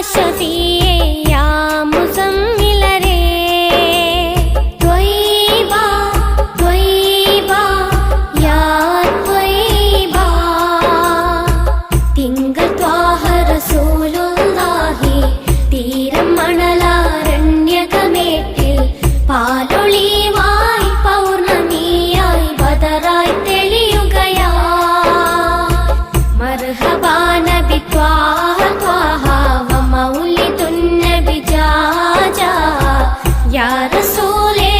शफीए या मुज़म्मिलरे त्वय्बा त्वय्बा या त्वय्बा तिंगल त्वाह रसूलुल्लाहि तीരം മണലാരണ്യകമേട്ടിൽ പാലൊളിവായി പൗർണമിയായി ബദറായി തെളിയുകയാ മർഹബാ നബി ത്വാഹ ത്വാഹ വ മൗലിദുൻ നബി ജാജാ യാ റസൂലേ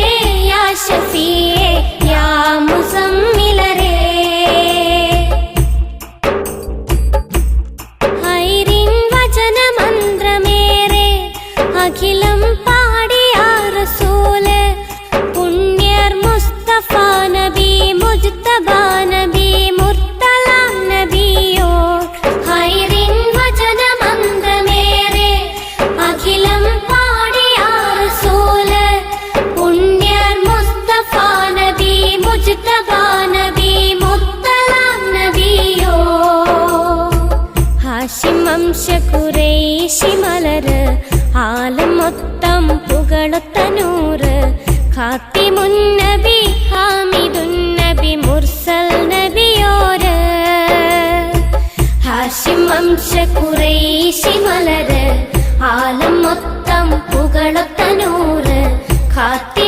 യാ ശഫീए യാ മുസമ്മിലരേ ഹൈറിൻ വചനമന്ത്രമേറെ അഖിലം പാടിയ റസൂല് പുണ്യർ മുസ്തഫ നബി മുജ്തബ നബി മുർത്തല നബിയോ ഹൈറിൻ വചനമന്ത്രമേറെ അഖിലം പാടിയ റസൂല് പുണ്യർ മുസ്തഫ നബി മുജ്തബ നബി മുർത്തല നബിയോ ഹാഷിം വംശ ഖുറൈശി മലര് ആലം മൊത്തം പുകളൊത്ത നൂറ് ഖാത്തിമുൻ നബി ഹാമിദുൻ നബി മുർസൽ നബിയോര് ഹാഷിം വംശ ഖുറൈശി മലര് ആലം മൊത്തം പുകളൊത്ത നൂറ് ഖാത്തി